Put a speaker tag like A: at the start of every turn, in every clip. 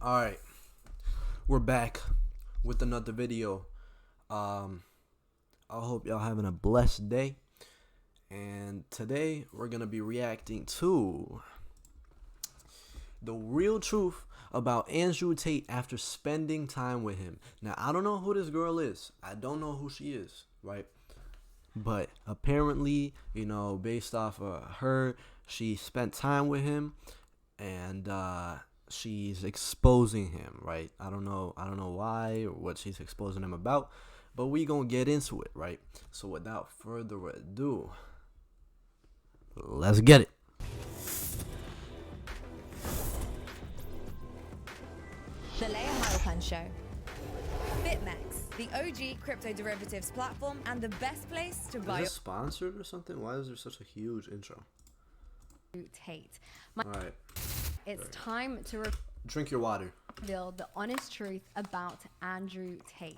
A: Alright, we're back with another video. I hope y'all having a blessed day. And today we're gonna be reacting to the real truth about Andrew Tate after spending time with him. Now, I don't know who this girl is. I don't know who she is, right? But apparently, based off of her, she spent time with him, and she's exposing him, right? I don't know why or what she's exposing him about, but we gonna get into it, right? So without further ado, let's get it.
B: The Leia Heilpan Show. BitMEX, the OG crypto derivatives platform and the best place to buy.
A: Is this sponsored or something? Why is there such a huge intro?
B: Tate.
A: All right.
B: It's time to
A: Drink your water.
B: reveal the honest truth about Andrew Tate.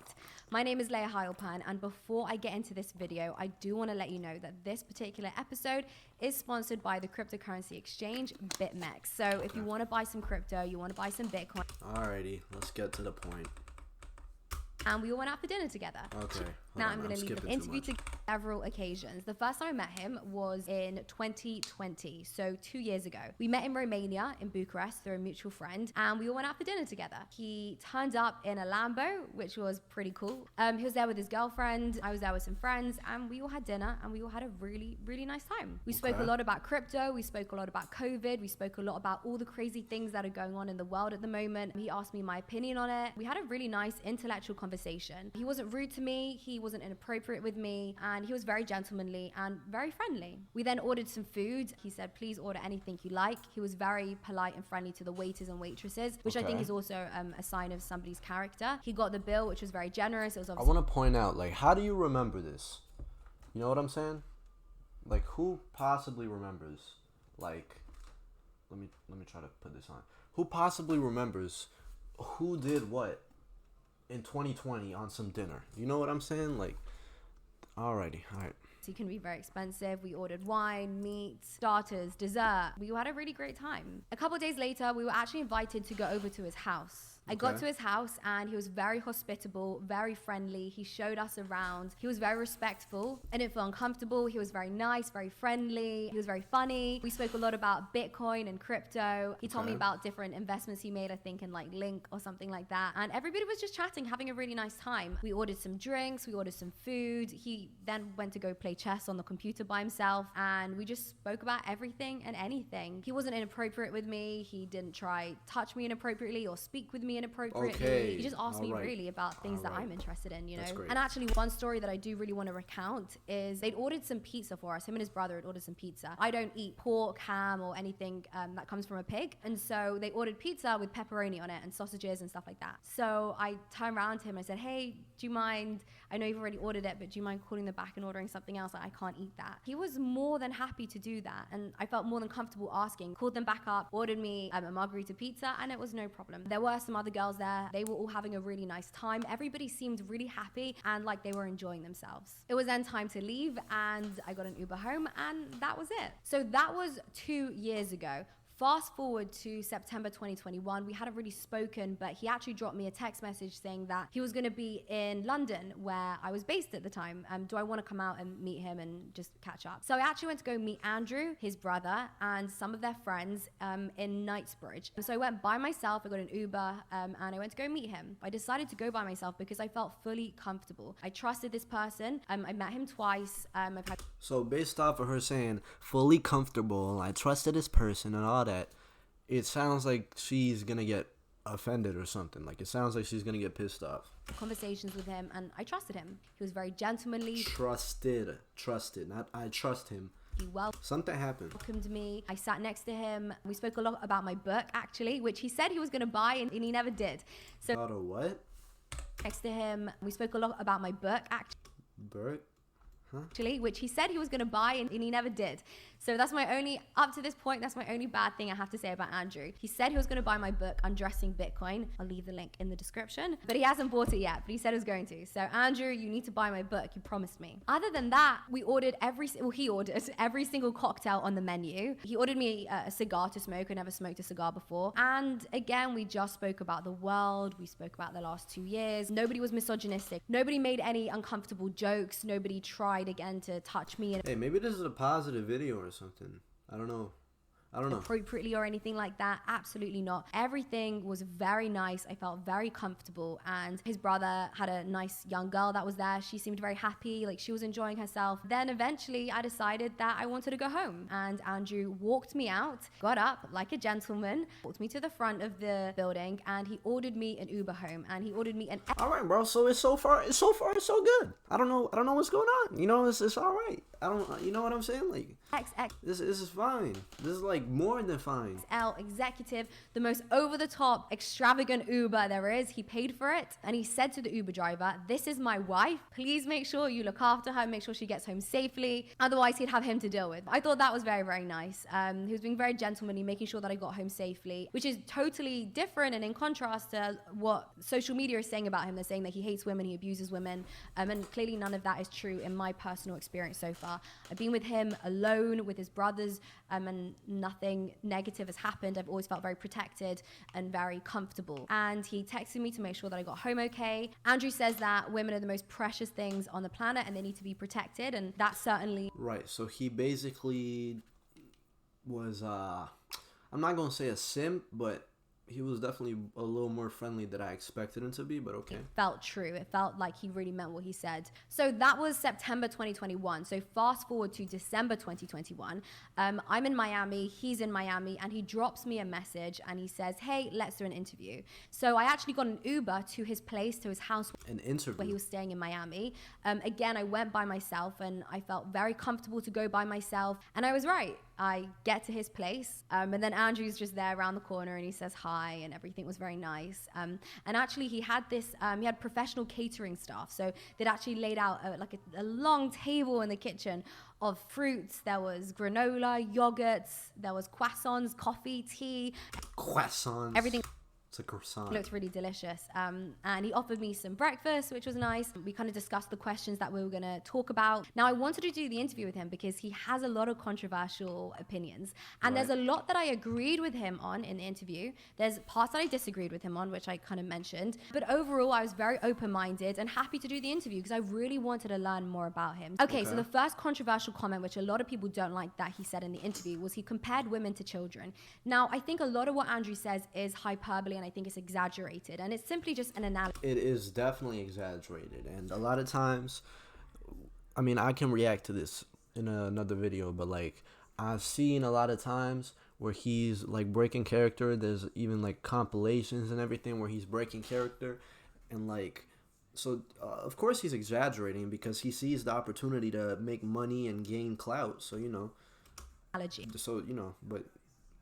B: My name is Leia Heilpan, and before I get into this video, I do want to let you know that this particular episode is sponsored by the cryptocurrency exchange BitMEX. So if you want to buy some crypto, you want to buy some Bitcoin,
A: Alrighty, let's get to the point.
B: and we all went out for dinner together.
A: Okay.
B: Now I'm going to leave the interview to several occasions. The first time I met him was in 2020, so 2 years ago. We met in Romania, in Bucharest, through a mutual friend, and we all went out for dinner together. He turned up in a Lambo, which was pretty cool. He was there with his girlfriend, I was there with some friends, and we all had dinner, and we all had a really, really nice time. We spoke a lot about crypto, we spoke a lot about COVID, we spoke a lot about all the crazy things that are going on in the world at the moment. He asked me my opinion on it. We had a really nice intellectual conversation. He wasn't rude to me, he wasn't inappropriate with me, and he was very gentlemanly and very friendly. We then ordered some food. He said, please order anything you like. He was very polite and friendly to the waiters and waitresses, which I think is also a sign of somebody's character. He got the bill, which was very generous. It was obviously—
A: I want to point out, how do you remember this? You know what I'm saying? Who possibly remembers? Let me try to put this on. Who possibly remembers who did what in 2020 on some dinner? You know what I'm saying? Alrighty, alright.
B: It can be very expensive. We ordered wine, meat, starters, dessert. We had a really great time. A couple of days later, we were actually invited to go over to his house. I got to his house and he was very hospitable, very friendly. He showed us around. He was very respectful. I didn't feel uncomfortable. He was very nice, very friendly. He was very funny. We spoke a lot about Bitcoin and crypto. He told me about different investments he made, I think in Link or something like that. And everybody was just chatting, having a really nice time. We ordered some drinks, we ordered some food. He then went to go play chess on the computer by himself, and we just spoke about everything and anything. He wasn't inappropriate with me. He didn't try touch me inappropriately or speak with me inappropriately. He just asked me really about things that I'm interested in, And actually, one story that I do really want to recount is they'd ordered some pizza for us. Him and his brother had ordered some pizza. I don't eat pork, ham, or anything that comes from a pig, and so they ordered pizza with pepperoni on it and sausages and stuff like that. So I turned around to him and I said, hey, do you mind, I know you've already ordered it, but do you mind calling the back and ordering something else? I can't eat that. He was more than happy to do that, and I felt more than comfortable asking. Called them back up, ordered me a margarita pizza, and it was no problem. There were some other girls there. They were all having a really nice time. Everybody seemed really happy and like they were enjoying themselves. It was then time to leave, and I got an Uber home, and that was it. So that was 2 years ago. Fast forward to September 2021, we hadn't really spoken, but he actually dropped me a text message saying that he was going to be in London, where I was based at the time. Do I want to come out and meet him and just catch up? So I actually went to go meet Andrew, his brother, and some of their friends in Knightsbridge. So I went by myself, I got an Uber, and I went to go meet him. I decided to go by myself because I felt fully comfortable. I trusted this person. I met him twice.
A: So based off of her saying fully comfortable, I trusted this person and all that, it sounds like she's gonna get offended or something. It sounds like she's gonna get pissed off.
B: Conversations with him, and I trusted him. He was very gentlemanly.
A: Trusted, not I trust him.
B: He
A: something happened.
B: Welcomed me. I sat next to him. We spoke a lot about my book, actually, which he said he was gonna buy, and he never did. So
A: about a what?
B: Next to him, we spoke a lot about my book,
A: Book?
B: Actually, which he said he was going to buy, and he never did. So that's my only, up to this point, that's my only bad thing I have to say about Andrew. He said he was going to buy my book, Undressing Bitcoin. I'll leave the link in the description. But he hasn't bought it yet, but he said he was going to. So Andrew, you need to buy my book. You promised me. Other than that, he ordered every single cocktail on the menu. He ordered me a cigar to smoke. I never smoked a cigar before. And again, we just spoke about the world. We spoke about the last 2 years. Nobody was misogynistic. Nobody made any uncomfortable jokes. Nobody tried again to touch me.
A: Hey, maybe this is a positive video or something. I don't know.
B: Appropriately or anything like that. Absolutely not. Everything was very nice. I felt very comfortable, and his brother had a nice young girl that was there. She seemed very happy, like she was enjoying herself. Then eventually I decided that I wanted to go home, and Andrew walked me out, got up like a gentleman, walked me to the front of the building, and he ordered me an Uber home, and he ordered me an
A: all right, bro. So it's so far it's so good. I don't know what's going on. You know, it's all right. You know what I'm saying? Like,
B: XX
A: this is fine. This is like more than fine.
B: XL executive, the most over-the-top, extravagant Uber there is. He paid for it, and he said to the Uber driver, "This is my wife. Please make sure you look after her, make sure she gets home safely. Otherwise, he'd have him to deal with." I thought that was very, very nice. He was being very gentlemanly, making sure that I got home safely, which is totally different and in contrast to what social media is saying about him. They're saying that he hates women, he abuses women, and clearly none of that is true in my personal experience so far. I've been with him alone, with his brothers, and nothing negative has happened. I've always felt very protected and very comfortable. And he texted me to make sure that I got home okay. Andrew says that women are the most precious things on the planet and they need to be protected, and that's certainly
A: right. So he basically was I'm not gonna say a simp, but he was definitely a little more friendly than I expected him to be, but okay.
B: It felt true. It felt like he really meant what he said. So that was September 2021. So fast forward to December 2021. I'm in Miami, he's in Miami, and he drops me a message and he says, "Hey, let's do an interview." So I actually got an Uber to his place, to his house.
A: An interview?
B: Where he was staying in Miami. Again, I went by myself and I felt very comfortable to go by myself. And I was right. I get to his place, and then Andrew's just there around the corner, and he says hi, and everything was very nice. And actually, he had he had professional catering staff, so they'd actually laid out a long table in the kitchen of fruits. There was granola, yogurts, there was croissants, coffee, tea.
A: Croissants.
B: Everything.
A: It's a croissant.
B: It looked really delicious. And he offered me some breakfast, which was nice. We kind of discussed the questions that we were going to talk about. Now, I wanted to do the interview with him because he has a lot of controversial opinions. And There's a lot that I agreed with him on in the interview. There's parts that I disagreed with him on, which I kind of mentioned. But overall, I was very open-minded and happy to do the interview because I really wanted to learn more about him. Okay, so the first controversial comment, which a lot of people don't like that he said in the interview, was he compared women to children. Now, I think a lot of what Andrew says is hyperbole, and I think it's exaggerated, and it's simply just an analogy.
A: It is definitely exaggerated, and a lot of times, I mean, I can react to this in another video, but like I've seen a lot of times where he's like breaking character. There's even like compilations and everything where he's breaking character, and like so of course he's exaggerating because he sees the opportunity to make money and gain clout. So but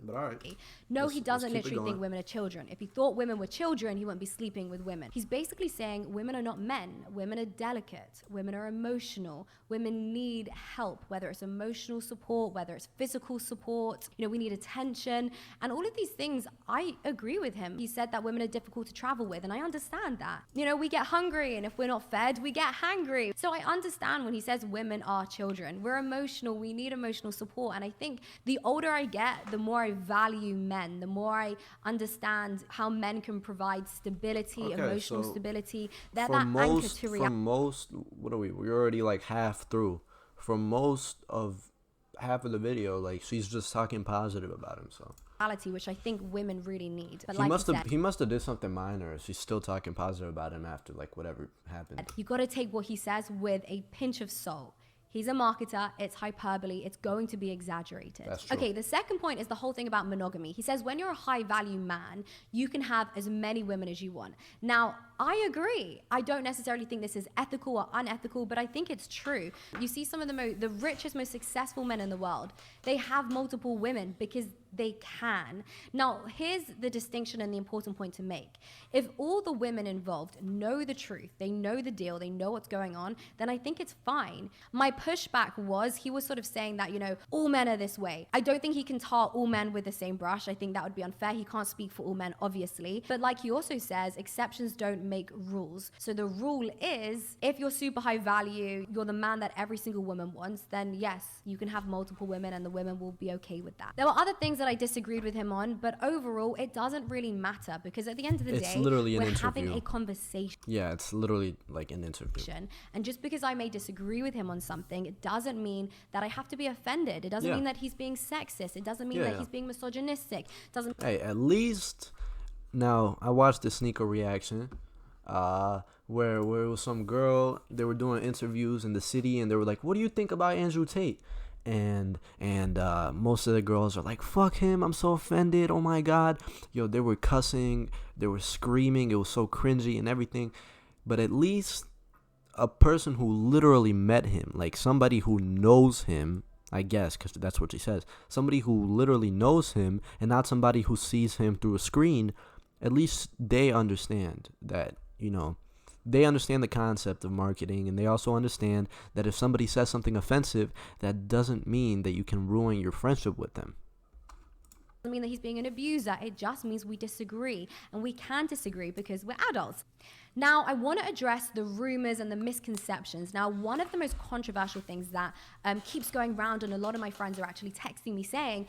A: all right.
B: No, he doesn't literally think women are children. If he thought women were children, he wouldn't be sleeping with women. He's basically saying women are not men. Women are delicate. Women are emotional. Women need help, whether it's emotional support, whether it's physical support. We need attention. And all of these things, I agree with him. He said that women are difficult to travel with, and I understand that. We get hungry, and if we're not fed, we get hangry. So I understand when he says women are children. We're emotional. We need emotional support. And I think the older I get, the more I value men, the more I understand how men can provide stability, emotional stability. They're that anchor to reality.
A: For most, what are we? We're already like half through. For most of half of the video, like she's just talking positive about him. So
B: which I think women really need. But
A: he must have did something minor. She's still talking positive about him after like whatever happened.
B: You got to take what he says with a pinch of salt. He's a marketer. It's hyperbole. It's going to be exaggerated.
A: That's true.
B: Okay, the second point is the whole thing about monogamy. He says when you're a high-value man, you can have as many women as you want. Now, I agree. I don't necessarily think this is ethical or unethical, but I think it's true. You see some of the richest, most successful men in the world. They have multiple women because they can. Now, here's the distinction and the important point to make. If all the women involved know the truth, they know the deal, they know what's going on, then I think it's fine. My pushback was, he was sort of saying that, you know, all men are this way. I don't think he can tar all men with the same brush. I think that would be unfair. He can't speak for all men, obviously. But like he also says, exceptions don't make rules. So the rule is, if you're super high value, you're the man that every single woman wants, then yes, you can have multiple women and the women will be okay with that. There were other things that I disagreed with him on, but overall, it doesn't really matter because at the end of the day,
A: literally an
B: we're
A: interview.
B: having a conversation.
A: Yeah, it's literally like an interview.
B: And just because I may disagree with him on something, it doesn't mean that I have to be offended. It doesn't mean that he's being sexist. It doesn't mean that he's being misogynistic.
A: Hey, at least now I watched the sneaker reaction where it was some girl, they were doing interviews in the city and they were like, what do you think about Andrew Tate? And most of the girls are like, fuck him, I'm so offended, oh my god. Yo, they were cussing, they were screaming, it was so cringy and everything. But at least a person who literally met him, like somebody who knows him, I guess, because that's what she says, somebody who literally knows him and not somebody who sees him through a screen, at least they understand that, you know, they understand the concept of marketing, and they also understand that if somebody says something offensive, that doesn't mean that you can ruin your friendship with them.
B: Doesn't mean that he's being an abuser. It just means we disagree, and we can disagree because we're adults. Now, I want to address the rumors and the misconceptions. Now, one of the most controversial things that keeps going around, and a lot of my friends are actually texting me saying,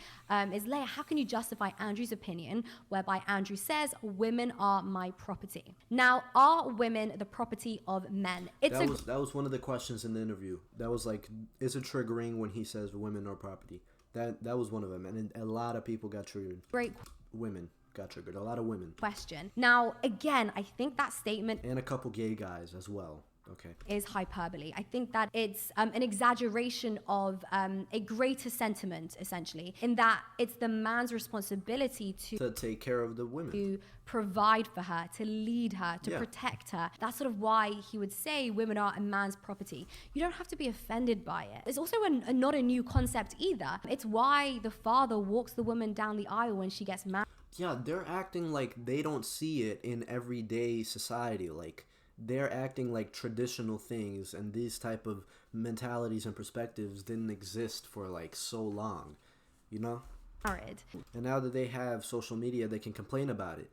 B: is, Leia, how can you justify Andrew's opinion, whereby Andrew says women are my property? Now, are women the property of men?
A: That was one of the questions in the interview. That was like, is it triggering when he says women are property? That was one of them, and a lot of people got triggered.
B: Great.
A: Women got triggered. A lot of women.
B: Question. Now, again, I think that statement,
A: and a couple gay guys as well. Okay.
B: Is hyperbole. I think that it's an exaggeration of a greater sentiment, essentially, in that it's the man's responsibility to
A: take care of the women,
B: to provide for her, to lead her, to protect her. That's sort of why he would say women are a man's property. You don't have to be offended by it. It's also not a new concept either. It's why the father walks the woman down the aisle when she gets married.
A: Yeah, they're acting like they don't see it in everyday society. Like, they're acting like traditional things, and these type of mentalities and perspectives didn't exist for like so long, you know? And now that they have social media, they can complain about it.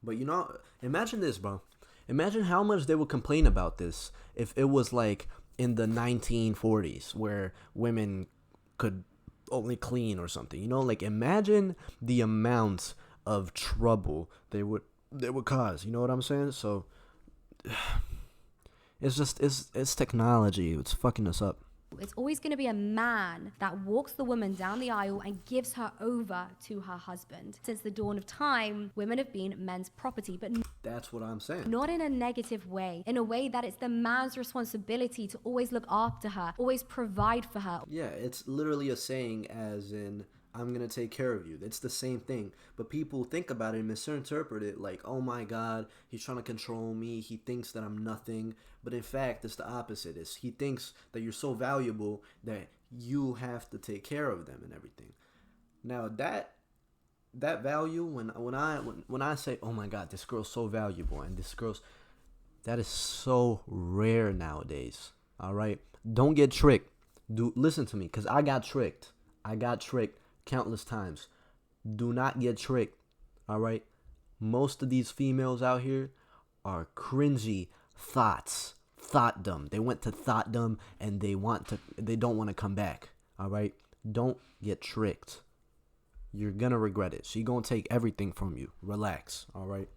A: But you know, imagine this, bro. Imagine how much they would complain about this if it was like in the 1940s where women could only clean or something, you know? Like, imagine the amount of trouble they would cause, you know what I'm saying? So it's technology. It's fucking us up.
B: It's always going to be a man that walks the woman down the aisle and gives her over to her husband. Since the dawn of time, women have been men's property, but
A: that's what I'm saying.
B: Not in a negative way, in a way that it's the man's responsibility to always look after her, always provide for her.
A: Yeah, it's literally a saying as in, I'm going to take care of you. It's the same thing. But people think about it and misinterpret it like, oh my God, he's trying to control me. He thinks that I'm nothing. But in fact, it's the opposite. He thinks that you're so valuable that you have to take care of them and everything. Now, that value, when I say, oh my God, this girl's so valuable, and that is so rare nowadays. All right? Don't get tricked. Listen to me, because I got tricked. Countless times. Do not get tricked. All right? Most of these females out here are cringy thoughtdom. They went to thoughtdom and they don't want to come back. All right? Don't get tricked. You're gonna regret it. She gonna take everything from you. Relax. All right?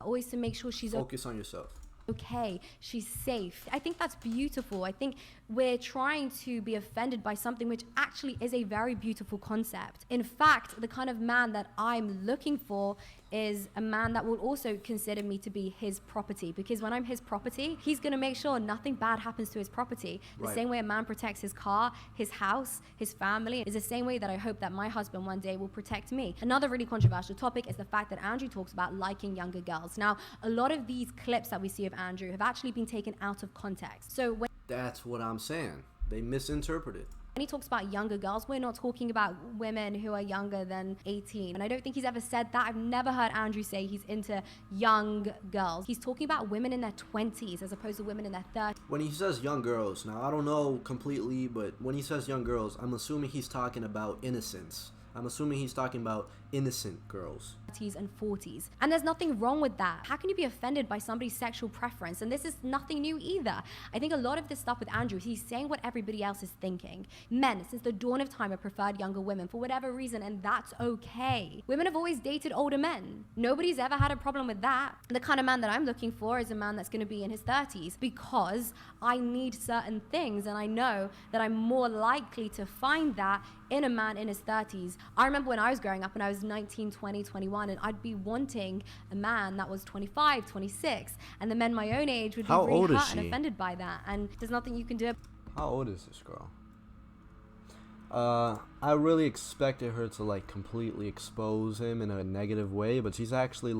B: Always to make sure she's
A: focus on yourself.
B: Okay, she's safe. I think that's beautiful. I think we're trying to be offended by something which actually is a very beautiful concept. In fact, the kind of man that I'm looking for is a man that will also consider me to be his property, because when I'm his property, he's going to make sure nothing bad happens to his property. The same way a man protects his car, his house, his family, is the same way that I hope that my husband one day will protect me. Another really controversial topic is the fact that Andrew talks about liking younger girls. Now, a lot of these clips that we see of Andrew have actually been taken out of context. So that's
A: what I'm saying. They misinterpreted.
B: When he talks about younger girls, we're not talking about women who are younger than 18. And I don't think he's ever said that. I've never heard Andrew say he's into young girls. He's talking about women in their 20s as opposed to women in their 30s.
A: When he says young girls, now I don't know completely, but when he says young girls, I'm assuming he's talking about innocence. I'm assuming he's talking about innocent girls.
B: And 40s. And there's nothing wrong with that. How can you be offended by somebody's sexual preference? And this is nothing new either. I think a lot of this stuff with Andrew, he's saying what everybody else is thinking. Men, since the dawn of time, have preferred younger women for whatever reason, and that's okay. Women have always dated older men. Nobody's ever had a problem with that. The kind of man that I'm looking for is a man that's going to be in his 30s because I need certain things, and I know that I'm more likely to find that in a man in his 30s. I remember when I was growing up and I was 19, 20, 21, and I'd be wanting a man that was 25, 26, and the men my own age would be really hurt and offended by that, and there's nothing you can do.
A: How old is this girl? I really expected her to like completely expose him in a negative way, but she's actually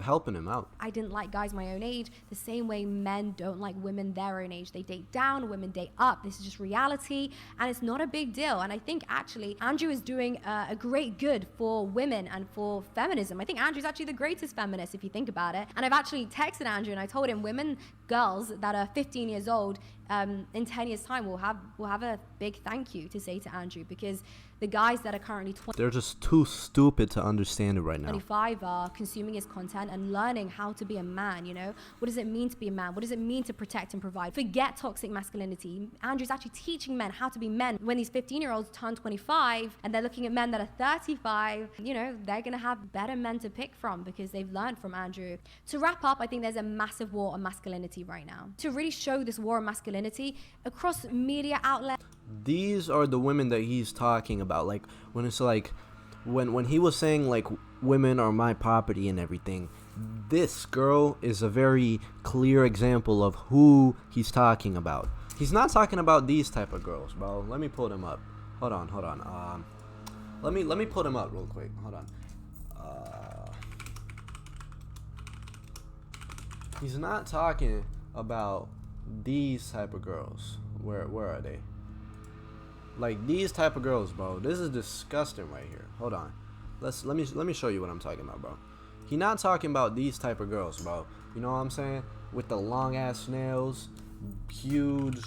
A: helping him out.
B: I didn't like guys my own age the same way men don't like women their own age. They date down, women date up. This is just reality, and it's not a big deal. And I think actually Andrew is doing a great good for women and for feminism. I think Andrew's actually the greatest feminist if you think about it. And I've actually texted Andrew and I told him girls that are 15 years old in 10 years time will have a big thank you to say to Andrew, because the guys that are currently
A: they're just too stupid to understand it right now.
B: 25 are consuming his content and learning how to be a man, you know? What does it mean to be a man? What does it mean to protect and provide? Forget toxic masculinity. Andrew's actually teaching men how to be men. When these 15-year-olds turn 25 and they're looking at men that are 35, you know, they're going to have better men to pick from because they've learned from Andrew. To wrap up, I think there's a massive war on masculinity right now. To really show this war on masculinity across media outlets.
A: These are the women that he's talking about. Like when it's like when he was saying like women are my property and everything, this girl is a very clear example of who he's talking about. He's not talking about these type of girls, bro. Let me pull them up. Hold on. Let me pull them up real quick. Hold on. He's not talking about these type of girls. Where are they? Like these type of girls, bro. This is disgusting right here. Hold on. Let me show you what I'm talking about, bro. He not talking about these type of girls, bro. You know what I'm saying? With the long ass nails, huge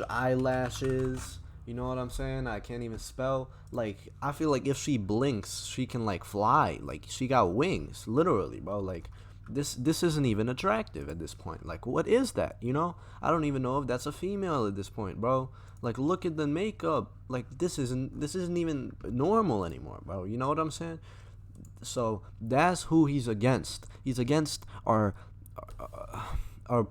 A: eyelashes. You know what I'm saying? I can't even spell. Like I feel like if she blinks, she can like fly. Like she got wings, literally, bro. Like this isn't even attractive at this point. Like what is that? You know? I don't even know if that's a female at this point, bro. Like look at the makeup. Like this isn't even normal anymore, bro. You know what I'm saying? So that's who he's against. He's against our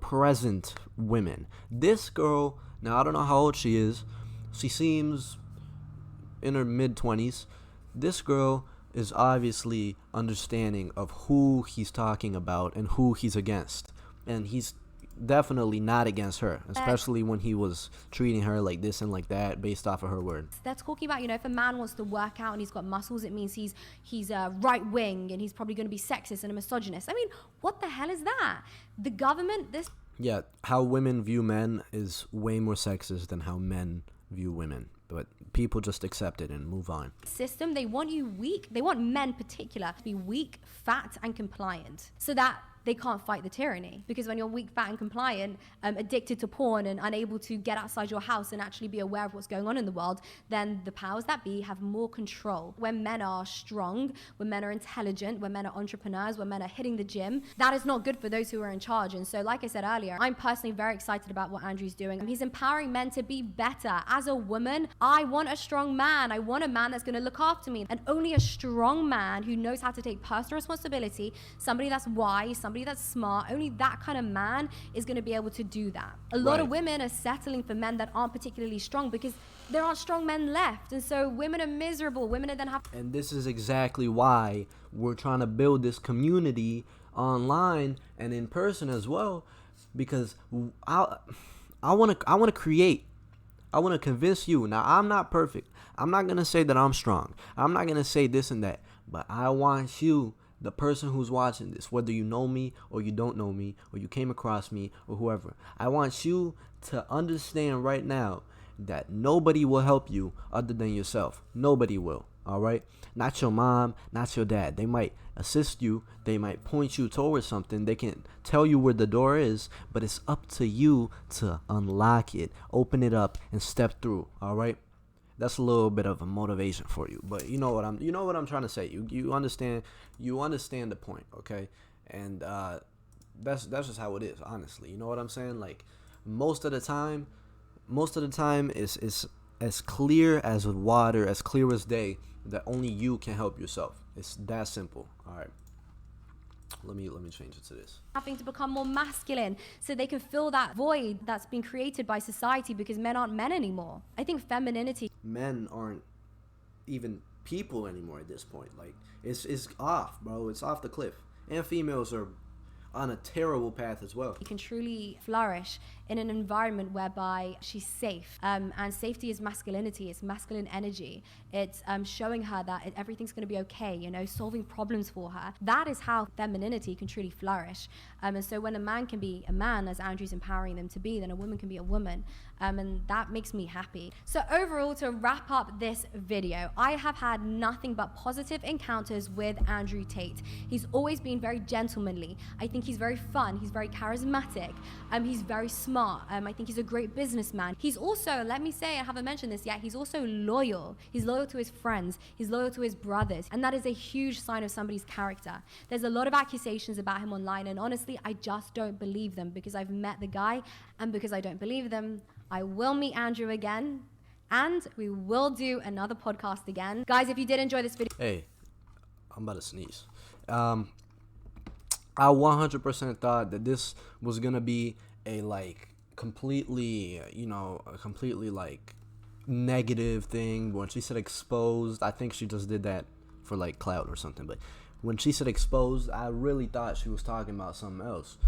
A: present women. This girl, now I don't know how old she is. She seems in her mid-20s. This girl is obviously understanding of who he's talking about and who he's against. And he's definitely not against her, especially when he was treating her like this and like that based off of her word.
B: They're talking about, you know, if a man wants to work out and he's got muscles, it means he's right wing and he's probably going to be sexist and a misogynist. I mean, what the hell is that? The government,
A: Yeah, how women view men is way more sexist than how men view women. But people just accept it and move on.
B: System, they want you weak. They want men in particular to be weak, fat, and compliant so that they can't fight the tyranny. Because when you're weak, fat, and compliant, addicted to porn and unable to get outside your house and actually be aware of what's going on in the world, then the powers that be have more control. When men are strong, when men are intelligent, when men are entrepreneurs, when men are hitting the gym, that is not good for those who are in charge. And so, like I said earlier, I'm personally very excited about what Andrew's doing. He's empowering men to be better. As a woman, I want a strong man. I want a man that's going to look after me. And only a strong man who knows how to take personal responsibility, somebody that's wise, somebody that's smart, only that kind of man is going to be able to do that. A lot of women are settling for men that aren't particularly strong because there aren't strong men left. And so women are miserable. Women are then have...
A: And this is exactly why we're trying to build this community online and in person as well, because I want to create. I want to convince you. Now, I'm not perfect. I'm not going to say that I'm strong. I'm not going to say this and that. But I want you, the person who's watching this, whether you know me or you don't know me or you came across me or whoever, I want you to understand right now that nobody will help you other than yourself. Nobody will. All right, not your mom, not your dad. They might assist you, they might point you towards something, they can tell you where the door is, but it's up to you to unlock it, open it up, and step through. All right, that's a little bit of a motivation for you, but you know what I'm trying to say. You understand the point, okay? And that's just how it is, honestly. You know what I'm saying? Like most of the time is as clear as water, as clear as day, that only you can help yourself. It's that simple. All right. Let me change it to this.
B: Having to become more masculine so they can fill that void that's been created by society because men aren't men anymore. I think femininity.
A: Men aren't even people anymore at this point. Like it's off, bro. It's off the cliff. And females are on a terrible path as well.
B: You can truly flourish in an environment whereby she's safe. And safety is masculinity. It's masculine energy. It's showing her that everything's going to be okay, you know, solving problems for her. That is how femininity can truly flourish. And so when a man can be a man, as Andrew's empowering them to be, then a woman can be a woman. And that makes me happy. So overall, to wrap up this video, I have had nothing but positive encounters with Andrew Tate. He's always been very gentlemanly. I think he's very fun. He's very charismatic. He's very smart. I think he's a great businessman. He's also, let me say, I haven't mentioned this yet, he's also loyal. He's loyal to his friends. He's loyal to his brothers. And that is a huge sign of somebody's character. There's a lot of accusations about him online, and honestly, I just don't believe them because I've met the guy, and because I don't believe them, I will meet Andrew again, and we will do another podcast again. Guys, if you did enjoy this video...
A: Hey, I'm about to sneeze. I 100% thought that this was going to be a, like, completely, like, negative thing. When she said exposed, I think she just did that for, like, clout or something. But when she said exposed, I really thought she was talking about something else,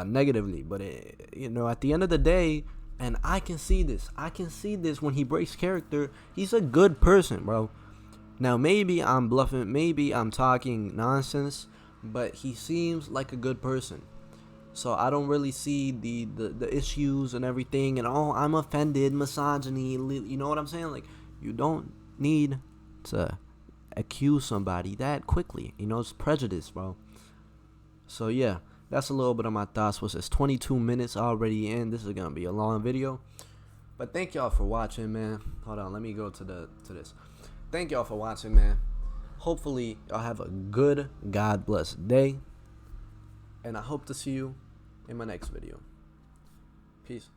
A: negatively. But, at the end of the day... And I can see this when he breaks character. He's a good person, bro. Now, maybe I'm bluffing. Maybe I'm talking nonsense. But he seems like a good person. So I don't really see the issues and everything. And, I'm offended, misogyny. You know what I'm saying? Like, you don't need to accuse somebody that quickly. It's prejudice, bro. So, yeah. That's a little bit of my thoughts. It's 22 minutes already in. This is going to be a long video. But thank y'all for watching, man. Hold on. Let me go to this. Thank y'all for watching, man. Hopefully, y'all have a good, God-blessed day. And I hope to see you in my next video. Peace.